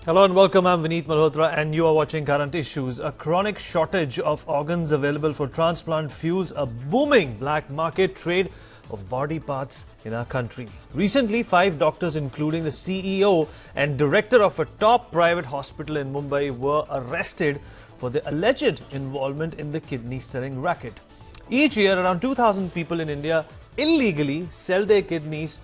Hello and welcome. I'm Vineet Malhotra and you are watching Current Issues. A chronic shortage of organs available for transplant fuels a booming black market trade of body parts in our country. Recently, 5 doctors, including the CEO and director of a top private hospital in Mumbai, were arrested for their alleged involvement in the kidney selling racket. Each year, around 2,000 people in India illegally sell their kidneys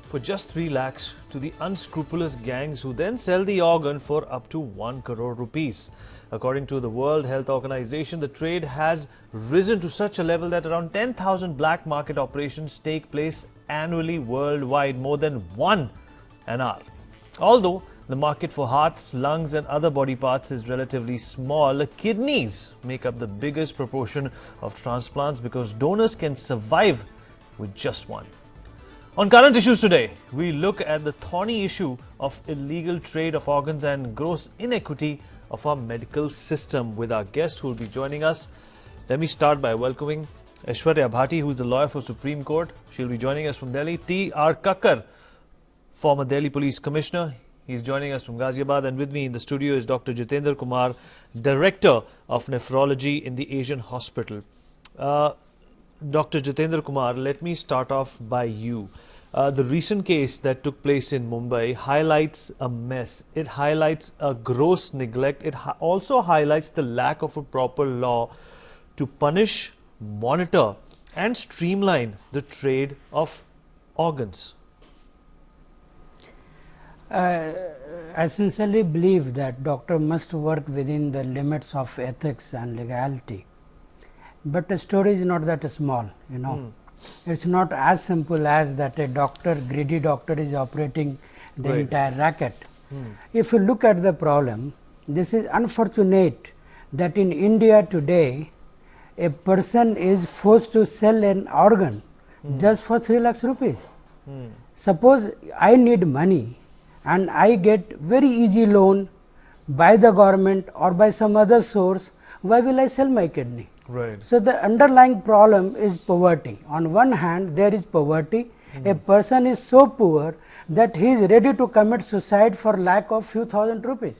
for just 3 lakhs to the unscrupulous gangs who then sell the organ for up to 1 crore rupees. According to the World Health Organization, the trade has risen to such a level that around 10,000 black market operations take place annually worldwide, more than one an hour. Although the market for hearts, lungs and other body parts is relatively small, kidneys make up the biggest proportion of transplants because donors can survive with just one. On Current Issues today, we look at the thorny issue of illegal trade of organs and gross inequity of our medical system with our guest who will be joining us. Let me start by welcoming Aishwarya Bhati, who is the lawyer for Supreme Court. She'll be joining us from Delhi. T.R. Kakkar, former Delhi Police Commissioner. He's joining us from Ghaziabad. And with me in the studio is Dr. Jitendra Kumar, Director of Nephrology in the Asian Hospital. Dr. Jitendra Kumar, let me start off by you. The recent case that took place in Mumbai highlights a mess. It highlights a gross neglect. It also highlights the lack of a proper law to punish, monitor and streamline the trade of organs. I sincerely believe that doctor must work within the limits of ethics and legality. But the story is not that small, It's not as simple as that a doctor, greedy doctor is operating the entire racket. If you look at the problem, this is unfortunate that in India today, a person is forced to sell an organ just for 3 lakhs rupees. Suppose I need money and I get very easy loan by the government or by some other source, why will I sell my kidney? Right. So, the underlying problem is poverty. On one hand, there is poverty. A person is so poor that he is ready to commit suicide for lack of few thousand rupees.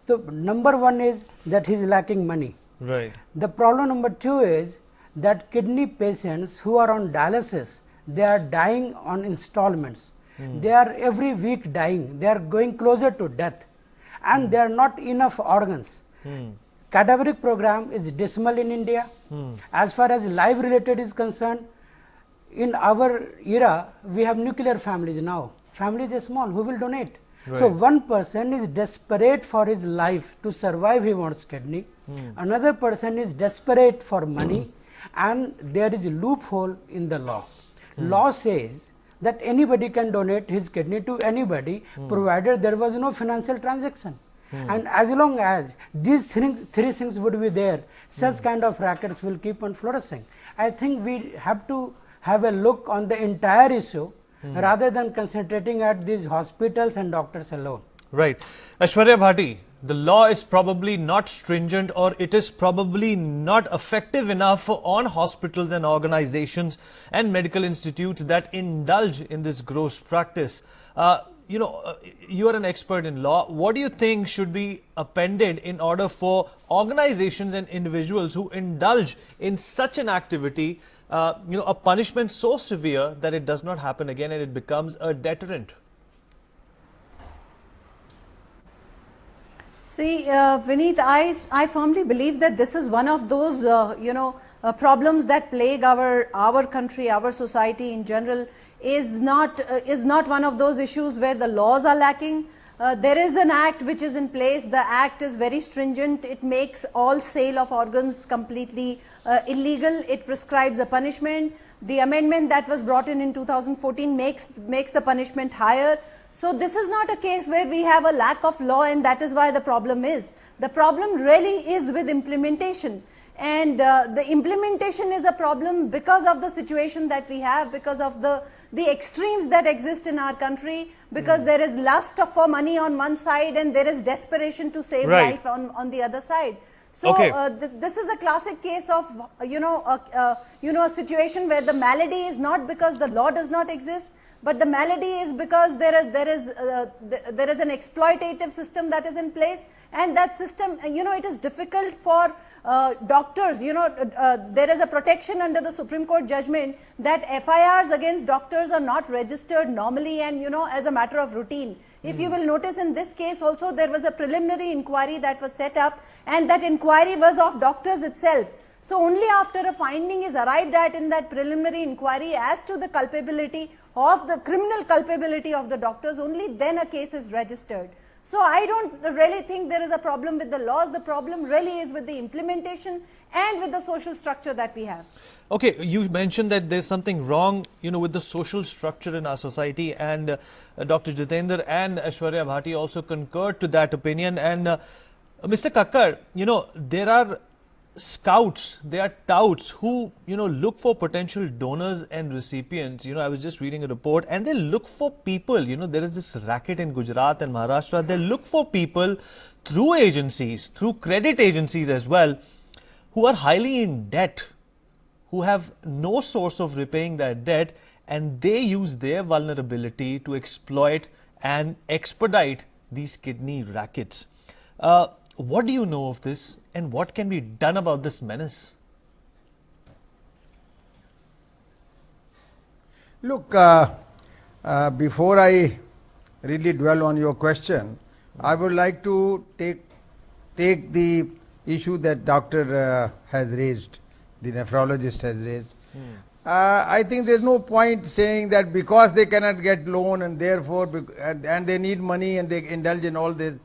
So, number one is that he is lacking money. Right. The problem number 2 is that kidney patients who are on dialysis, they are dying on installments. They are every week dying. They are going closer to death and there are not enough organs. Cadaveric program is dismal in India. As far as life related is concerned, in our era, we have nuclear families now. Families are small, who will donate? Right. So, one person is desperate for his life to survive, he wants kidney. Another person is desperate for money and there is a loophole in the law. Law says that anybody can donate his kidney to anybody provided there was no financial transaction. And as long as these three things would be there, such kind of rackets will keep on flourishing. I think we have to have a look on the entire issue rather than concentrating at these hospitals and doctors alone. Right. Aishwarya Bhati, the law is probably not stringent or it is probably not effective enough on hospitals and organizations and medical institutes that indulge in this gross practice. You are an expert in law. What do you think should be appended in order for organizations and individuals who indulge in such an activity, a punishment so severe that it does not happen again and it becomes a deterrent? See, Vineet, I firmly believe that this is one of those, problems that plague our country, our society in general. Is not one of those issues where the laws are lacking. There is an act which is in place. The act is very stringent. It makes all sale of organs completely illegal. It prescribes a punishment. The amendment that was brought in 2014 makes the punishment higher. So this is not a case where we have a lack of law and that is why the problem is. The problem really is with implementation. And the implementation is a problem because of the situation that we have, because of the extremes that exist in our country, because there is lust for money on one side and there is desperation to save life on the other side. So Okay. this is a classic case of a situation where the malady is not because the law does not exist, but the malady is because there is an exploitative system that is in place, and that system, it is difficult for doctors. There is a protection under the Supreme Court judgment that FIRs against doctors are not registered normally and as a matter of routine. If you will notice, in this case also there was a preliminary inquiry that was set up, and that inquiry was of doctors itself. So only after a finding is arrived at in that preliminary inquiry as to the culpability of the criminal culpability of the doctors, only then a case is registered. So I don't really think there is a problem with the laws. The problem really is with the implementation and with the social structure that we have. Okay, you mentioned that there's something wrong, with the social structure in our society, and Dr. Jitendra and Aishwarya Bhati also concurred to that opinion. And Mr. Kakkar, there are scouts, there are touts who, look for potential donors and recipients. I was just reading a report, and they look for people, there is this racket in Gujarat and Maharashtra. They look for people through agencies, through credit agencies as well, who are highly in debt, who have no source of repaying that debt, and they use their vulnerability to exploit and expedite these kidney rackets. What do you know of this, and what can be done about this menace? Look, before I really dwell on your question, I would like to take the issue that doctor has raised, the nephrologist has raised. I think there is no point saying that because they cannot get loan and therefore and they need money and they indulge in all this.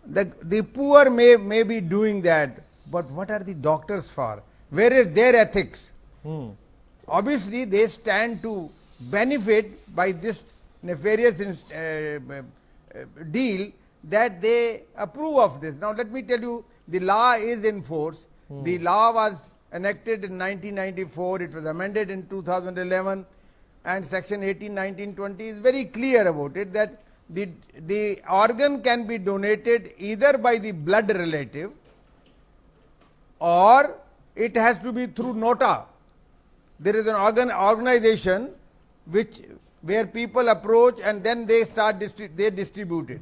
The poor may be doing that, but what are the doctors for? Where is their ethics? Obviously, they stand to benefit by this nefarious deal that they approve of this. Now, let me tell you, the law is in force. The law was enacted in 1994. It was amended in 2011, and section 18, 19, 20 is very clear about it, that the organ can be donated either by the blood relative, or it has to be through nota. There is an organization where people approach and then they they distribute it.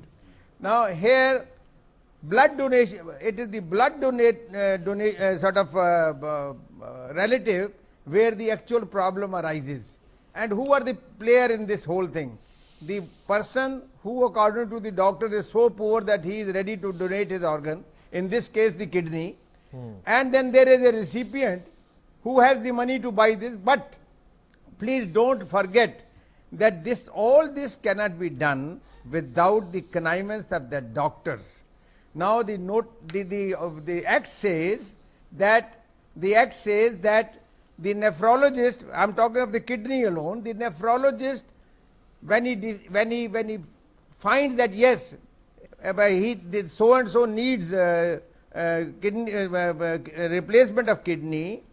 Now here, blood donation, it is the blood relative where the actual problem arises. And who are the player in this whole thing? The person who, according to the doctor, is so poor that he is ready to donate his organ, in this case the kidney, and then there is a recipient who has the money to buy this. But please don't forget that all this cannot be done without the connivance of the doctors. Now the act says that the nephrologist, I am talking of the kidney alone, the nephrologist, when he finds that yes, so and so needs kidney replacement of kidney,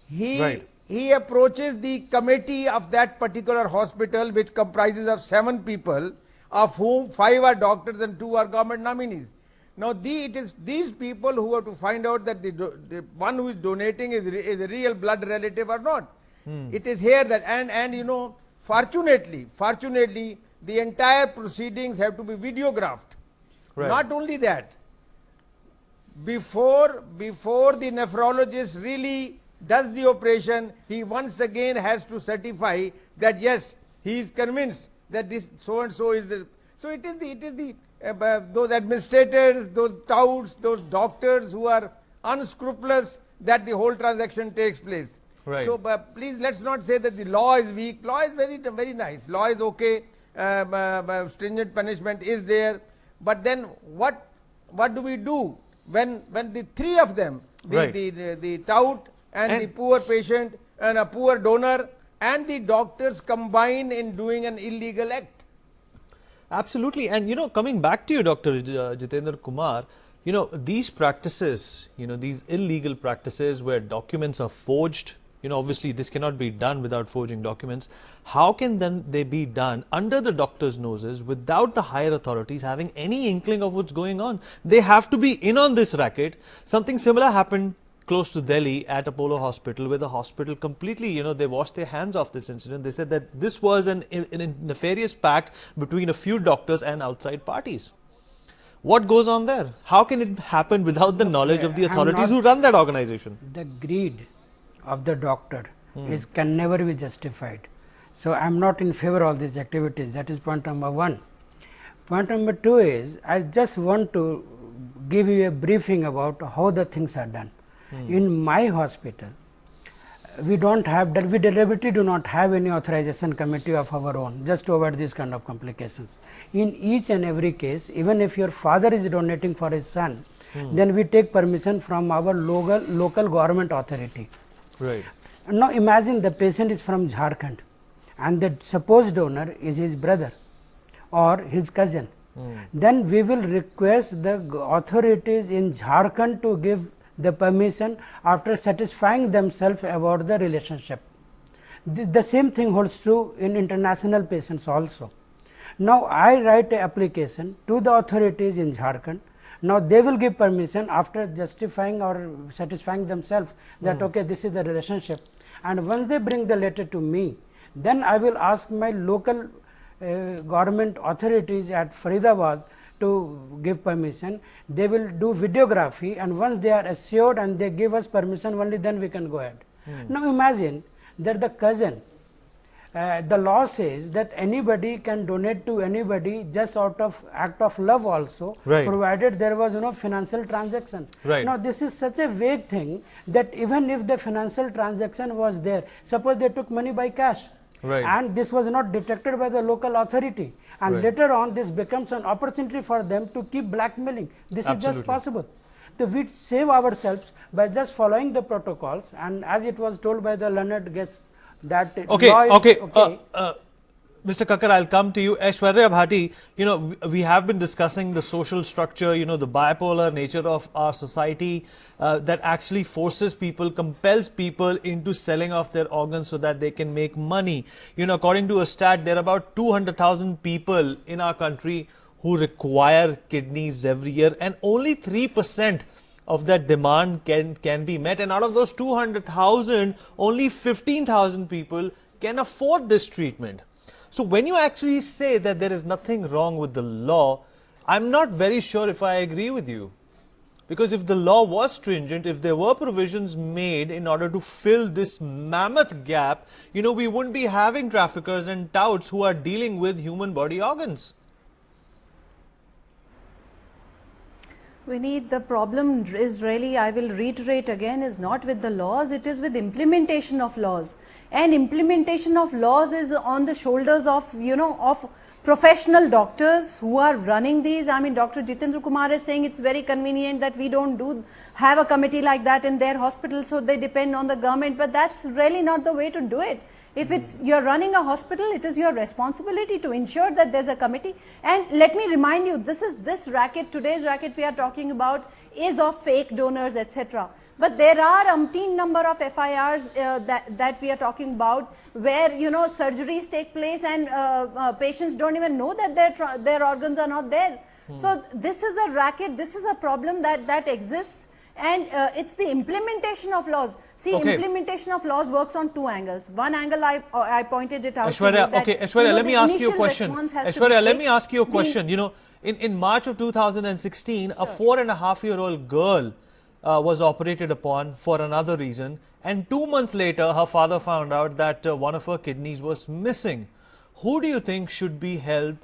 he approaches the committee of that particular hospital, which comprises of 7 people, of whom 5 are doctors and 2 are government nominees. Now it is these people who have to find out that the one who is donating is a real blood relative or not. It is here that and fortunately the entire proceedings have to be videographed. Right. Not only that, before the nephrologist really does the operation, he once again has to certify that yes, he is convinced that this so and so is the. So it is the those administrators, those touts, those doctors who are unscrupulous that the whole transaction takes place. Right. So please, let's not say that the law is weak. Law is very nice. Law is okay. Stringent punishment is there. But then what do we do when the 3 of them, the tout and the poor patient and a poor donor and the doctors combine in doing an illegal act? Absolutely. And coming back to you, Dr. Jitendra Kumar, these practices, these illegal practices where documents are forged, obviously this cannot be done without forging documents. How can then they be done under the doctor's noses without the higher authorities having any inkling of what's going on? They have to be in on this racket. Something similar happened close to Delhi at Apollo Hospital, where the hospital completely, they washed their hands off this incident. They said that this was a nefarious pact between a few doctors and outside parties. What goes on there? How can it happen without the knowledge of the authorities who run that organization? The greed of the doctor can never be justified. So, I am not in favor of these activities. That is point number one. Point number two is, I just want to give you a briefing about how the things are done. In my hospital, we deliberately do not have any authorization committee of our own, just to avoid these kind of complications. In each and every case, even if your father is donating for his son, then we take permission from our local government authority. Right. Now, imagine the patient is from Jharkhand and the supposed donor is his brother or his cousin. Then we will request the authorities in Jharkhand to give the permission after satisfying themselves about the relationship. The same thing holds true in international patients also. Now, I write an application to the authorities in Jharkhand. Now, they will give permission after justifying or satisfying themselves that okay, this is the relationship, and once they bring the letter to me, then I will ask my local government authorities at Faridabad to give permission. They will do videography, and once they are assured and they give us permission, only then we can go ahead. Now, imagine that the cousin, the law says that anybody can donate to anybody just out of act of love also, provided there was no financial transaction. Now, this is such a vague thing that even if the financial transaction was there, suppose they took money by cash, and this was not detected by the local authority, and later on this becomes an opportunity for them to keep blackmailing. This is just possible. So, we save ourselves by just following the protocols, and as it was told by the learned guests that law is Mr. Kakkar, I'll come to you. Aishwarya Bhati, we have been discussing the social structure, the bipolar nature of our society that actually forces people, compels people into selling off their organs so that they can make money. According to a stat, there are about 200,000 people in our country who require kidneys every year, and only 3% of that demand can be met. And out of those 200,000, only 15,000 people can afford this treatment. So, when you actually say that there is nothing wrong with the law, I'm not very sure if I agree with you. Because if the law was stringent, if there were provisions made in order to fill this mammoth gap, we wouldn't be having traffickers and touts who are dealing with human body organs. Vineet, the problem is really, I will reiterate again, is not with the laws, it is with implementation of laws. And implementation of laws is on the shoulders of, of professional doctors who are running these. I mean, Dr. Jitendra Kumar is saying it's very convenient that we don't have a committee like that in their hospital, so they depend on the government, but that's really not the way to do it. If you're running a hospital, it is your responsibility to ensure that there's a committee. And let me remind you, this racket, today's racket we are talking about, is of fake donors, etc. But there are umpteen number of FIRs that we are talking about, where surgeries take place and patients don't even know that their organs are not there. So this is a racket, this is a problem that exists. And it's the implementation of laws. See, implementation of laws works on two angles. One angle, I pointed it out. Aishwarya, Aishwarya, let me ask you a question. Aishwarya, let me ask you a question. In March of 2016, a 4.5-year-old girl was operated upon for another reason. And 2 months later, her father found out that one of her kidneys was missing. Who do you think should be held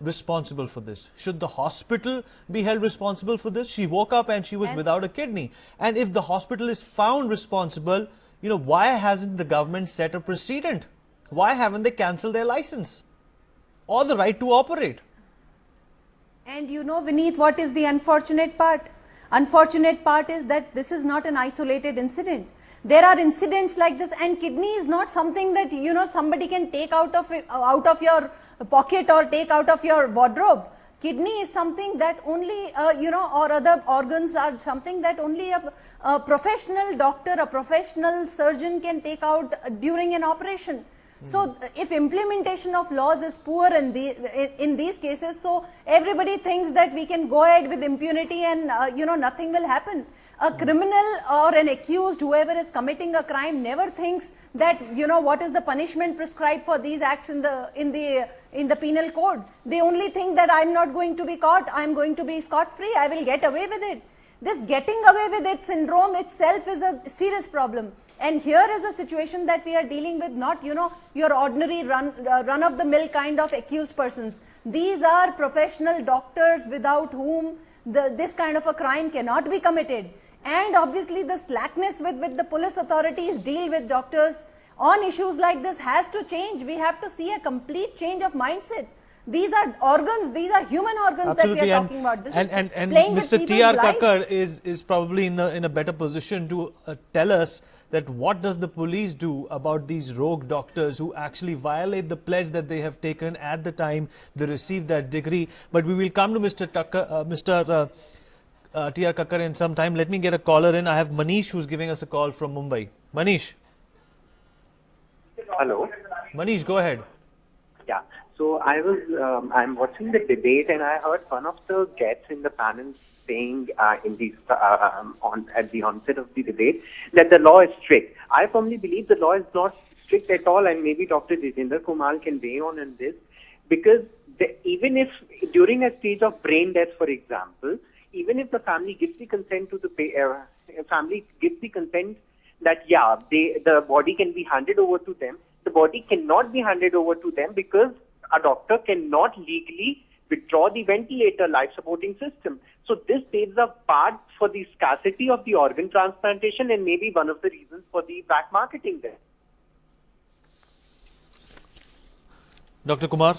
responsible for this? Should the hospital be held responsible for this? She woke up and she was without a kidney. And if the hospital is found responsible, why hasn't the government set a precedent? Why haven't they cancelled their license or the right to operate? And Vineet, what is the unfortunate part? Unfortunate part is that this is not an isolated incident. There are incidents like this, and kidney is not something that somebody can take out of your pocket or take out of your wardrobe. Kidney is something that only, or other organs are something that only a professional doctor, a professional surgeon can take out during an operation. So if implementation of laws is poor in these cases, so everybody thinks that we can go ahead with impunity and nothing will happen. A criminal or an accused, whoever is committing a crime, never thinks that what is the punishment prescribed for these acts in the penal code. They only think that I'm not going to be caught, I'm going to be scot free, I will get away with it. This getting away with it syndrome itself is a serious problem. And here is the situation that we are dealing with, not your ordinary run of the mill kind of accused persons. These are professional doctors without whom this kind of a crime cannot be committed. And obviously the slackness with which the police authorities deal with doctors on issues like this has to change. We have to see a complete change of mindset. These are organs, these are human organs. Absolutely. That we are talking about. This and is playing Mr. with T.R. people's Kakkar is probably in a better position to tell us that what does the police do about these rogue doctors who actually violate the pledge that they have taken at the time they received that degree. But we will come to Mr. T.R. Kakkar in some time. Let me get a caller in. I have Manish who's giving us a call from Mumbai. Manish. Hello. Manish, go ahead. Yeah. So I'm watching the debate and I heard one of the guests in the panel saying at the onset of the debate that the law is strict. I firmly believe the law is not strict at all, and maybe Dr. Jitendra Kumar can weigh on in this, because even if during a stage of brain death, for example, even if the family gives the consent to that the body can be handed over to them, the body cannot be handed over to them because a doctor cannot legally withdraw the ventilator life supporting system. So this paves a path for the scarcity of the organ transplantation and maybe one of the reasons for the black marketing there. Dr. Kumar,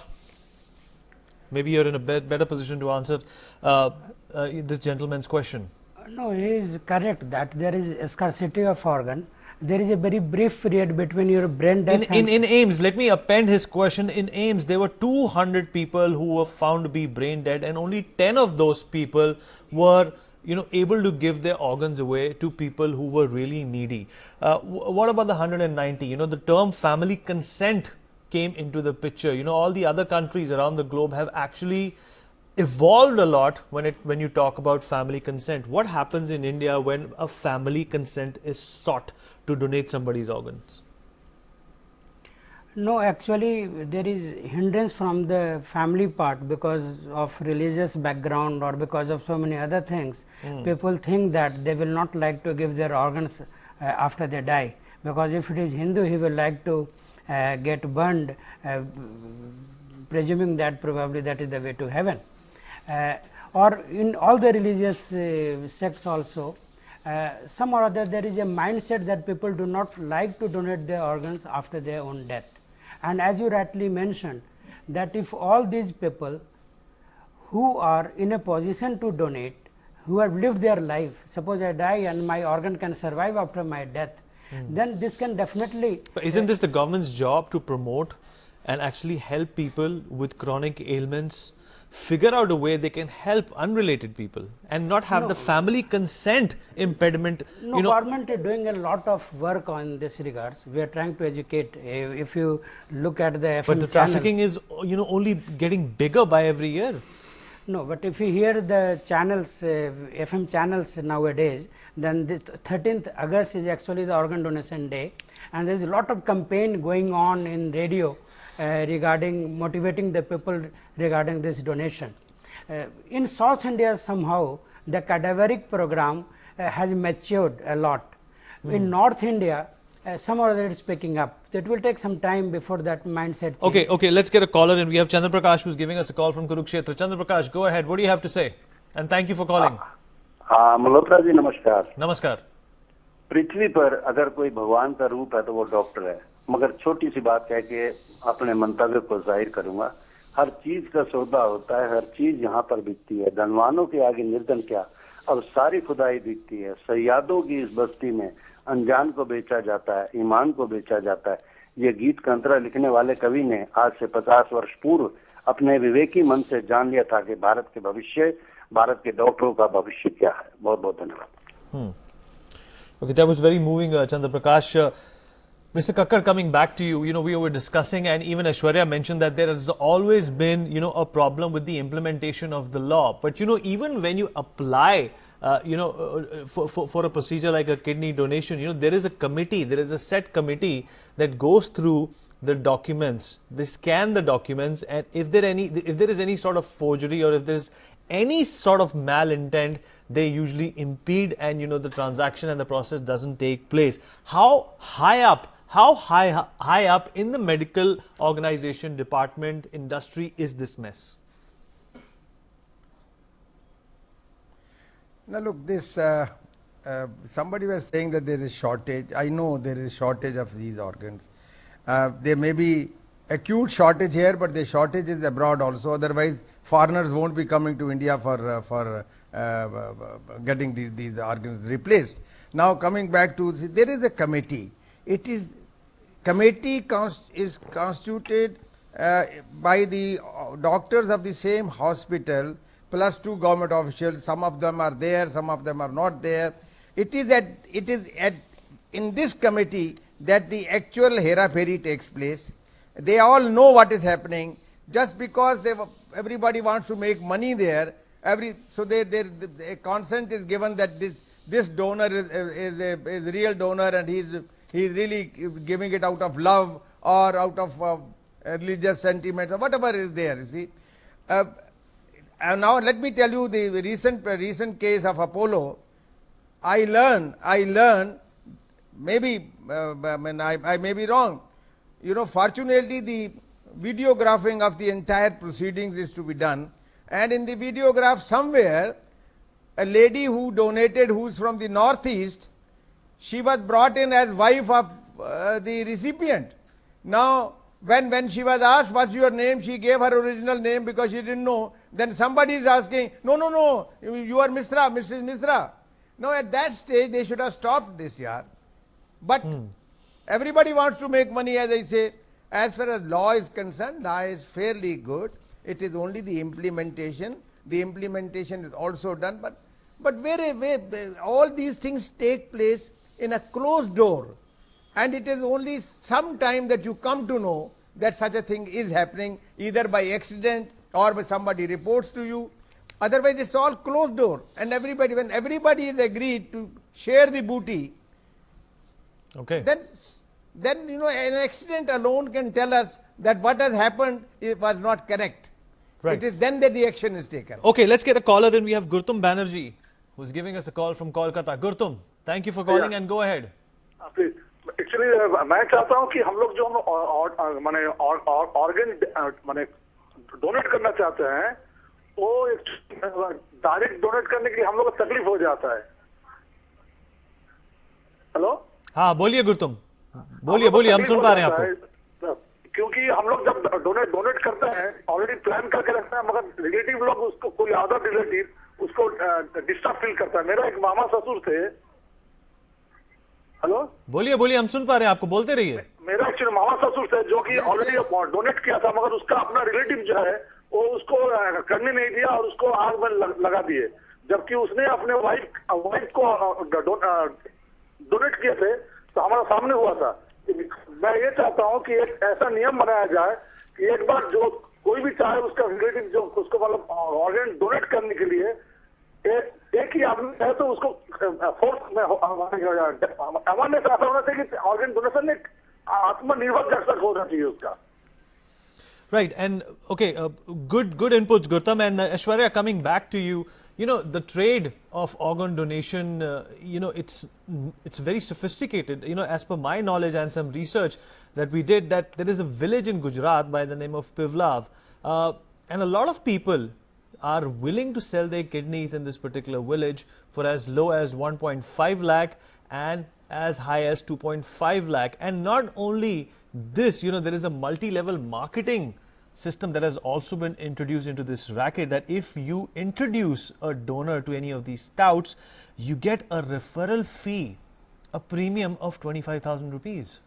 maybe you're in a better position to answer this gentleman's question. No, he is correct that there is a scarcity of organ. There is a very brief period between your brain death in AIIMS, let me append his question. In AIIMS, there were 200 people who were found to be brain dead, and only 10 of those people were able to give their organs away to people who were really needy. What about the 190? The term family consent came into the picture. All the other countries around the globe have actually evolved a lot when you talk about family consent. What happens in India when a family consent is sought to donate somebody's organs? No, actually there is hindrance from the family part because of religious background or because of so many other things. People think that they will not like to give their organs after they die, because if it is Hindu, he will like to get burned, presuming that probably that is the way to heaven. Or in all the religious sects also, some or other there is a mindset that people do not like to donate their organs after their own death. And as you rightly mentioned, that if all these people who are in a position to donate, who have lived their life, suppose I die and my organ can survive after my death, then this can definitely. But isn't this the government's job to promote and actually help people with chronic ailments figure out a way they can help unrelated people and not have the family consent impediment? No, government is doing a lot of work on this regards. We are trying to educate. If you look at the FM but the trafficking is only getting bigger by every year. No, but if you hear the channels, FM channels nowadays, then the 13th August is actually the organ donation day, and there is a lot of campaign going on in radio regarding motivating the people regarding this donation. In South India, somehow the cadaveric program has matured a lot. In North India, some or other it is picking up. So it will take some time before that mindset change. Okay, let's get a caller in. We have Chandra Prakash who's giving us a call from Kurukshetra. Chandra Prakash, go ahead. What do you have to say? And thank you for calling. Malhotra ji नमस्कार। नमस्कार। पृथ्वी पर अगर कोई भगवान का रूप है तो वो डॉक्टर है, मगर छोटी सी बात कह के अपने मंतव्य को जाहिर करूंगा। हर चीज का सौदा होता है, हर चीज यहाँ पर बिकती है, धनवानों के आगे निर्धन क्या, अब सारी खुदाई बिकती है। सयादों की इस बस्ती में अनजान को बेचा जाता है, ईमान को बेचा जाता है। ये गीत का अंतरा लिखने वाले कवि ने आज से 50 वर्ष पूर्व अपने विवेकी मन से जान लिया था कि भारत के भविष्य, भारत के डॉक्टरों का भविष्य क्या है। बहुत बहुत धन्यवाद। Okay, that was very moving, Chandra Prakash. Mr. Kakkar, coming back to you, we were discussing, and even Aishwarya mentioned that there has always been, a problem with the implementation of the law. But, even when you apply, for a procedure like a kidney donation, there is a committee, there is a set committee that goes through the documents. They scan the documents, and if there is any sort of forgery or if there is any sort of malintent, they usually impede, and the transaction and the process doesn't take place. How high up in the medical organization, department, industry is this mess? Now look, this somebody was saying that there is shortage. I know there is shortage of these organs. There may be acute shortage here, but the shortage is abroad also. Otherwise, foreigners won't be coming to India for getting these organs replaced. Now coming back to, there is a committee. Committee is constituted by the doctors of the same hospital plus 2 government officials. Some of them are there, some of them are not there. It is in this committee that the actual hera-pheri takes place. They all know what is happening. Just because everybody wants to make money there, so the consent is given that this donor is a real donor, and he's really giving it out of love or out of religious sentiments or whatever is there. You see. And now let me tell you the recent case of Apollo. I learned, maybe I may be wrong. Fortunately, the videographing of the entire proceedings is to be done, and in the videograph somewhere, a lady who donated, who's from the northeast, she was brought in as wife of the recipient. Now, when she was asked what's your name, she gave her original name because she didn't know. Then somebody is asking, no, you are Misra, Mrs. Misra. Now at that stage they should have stopped this yard. But everybody wants to make money, as I say. As far as law is concerned, law is fairly good. It is only the implementation. The implementation is also done, but where all these things take place in a closed door, and it is only some time that you come to know that such a thing is happening, either by accident or by somebody reports to you. Otherwise it's all closed door, and when everybody is agreed to share the booty, okay, then an accident alone can tell us that what has happened was not correct. Right. It is then that the action is taken. Okay, let's get a caller in. We have Gurtum Banerjee, who's giving us a call from Kolkata. Gurtum, thank you for calling, and go ahead. Please actually मैं चाहता हूँ कि हम लोग जो माने organ माने donate करना चाहते हैं, वो डायरेक्ट डोनेट करने के लिए हम लोग को तकलीफ हो जाता है। हेलो, हाँ बोलिए गुरुतुम, बोलिए हम सुन पा रहे हैं आपको। क्योंकि हम लोग जब डोनेट करते हैं ऑलरेडी प्लान करके रखते हैं, मगर रिलेटिव लोग उसको, कोई अदर रिलेटिव उसको डिस्टर्ब फील करता है। मेरा एक मामा ससुर थे। हेलो, बोलिए हम सुन पा रहे हैं आपको, बोलते रहिए। मेरा एक्चुअली मामा ससुर थे जो कि ऑलरेडी डोनेट किया था, मगर उसका अपना रिलेटिव जो है वो उसको करने नहीं दिया और उसको आग में लगा दिए, जबकि उसने अपने वाइफ को डोनेट किए थे, तो हमारा सामने हुआ था। मैं ये चाहता हूँ कि एक ऐसा नियम बनाया जाए कि एक बार जो कोई भी चाहे उसका रिलेटिव जो उसको मतलब ऑर्गन डोनेट करने के लिए एक ही आदमी है, तो उसको फोर्स में अवेयरनेस ऐसा होना चाहिए कि ऑर्गन डोनेशन एक आत्मनिर्भर जैसा होना चाहिए उसका। Right, and okay, good inputs, Gautam. And Aishwarya, coming back to you, the trade of organ donation, it's very sophisticated. As per my knowledge and some research that we did, that there is a village in Gujarat by the name of Pivlav, and a lot of people are willing to sell their kidneys in this particular village for as low as 1.5 lakh and as high as 2.5 lakh. And not only this, there is a multi-level marketing system that has also been introduced into this racket, that if you introduce a donor to any of these touts, you get a referral fee, a premium of 25,000 rupees.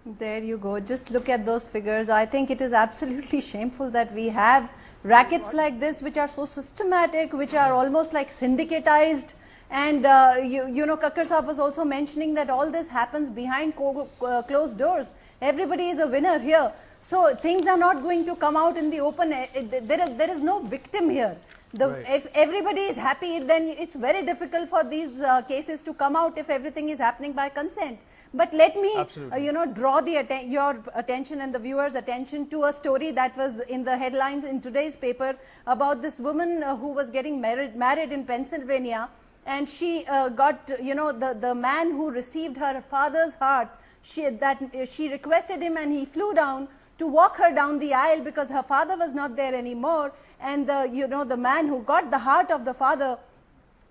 There you go. Just look at those figures. I think it is absolutely shameful that we have rackets like this, which are so systematic, which are almost like syndicatized. And you know, Kakkar Saab was also mentioning that all this happens behind closed doors. Everybody is a winner here. So things are not going to come out in the open. There is no victim here. If everybody is happy, then it's very difficult for these cases to come out if everything is happening by consent. But let me, you know, draw your attention and the viewers' attention to a story that was in the headlines in today's paper about this woman who was getting married in Pennsylvania, and she got, you know, the man who received her father's heart, she requested him, and he flew down to walk her down the aisle because her father was not there anymore, and the man who got the heart of the father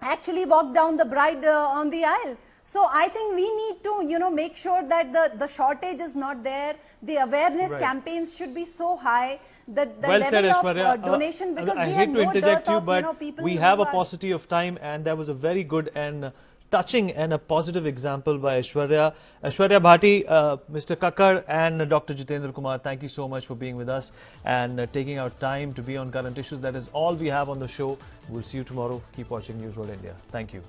actually walked down the bride on the aisle. So I think we need to, you know, make sure that the shortage is not there. The awareness campaigns should be so high that the level of donation, because I we hate have to no interject dearth you, of, but you know, people we have who a paucity of time, and that was a very good and touching and a positive example by Aishwarya. Aishwarya Bhati, Mr. Kakkar and Dr. Jitendra Kumar, thank you so much for being with us and taking out time to be on Current Issues. That is all we have on the show. We'll see you tomorrow. Keep watching News World India. Thank you.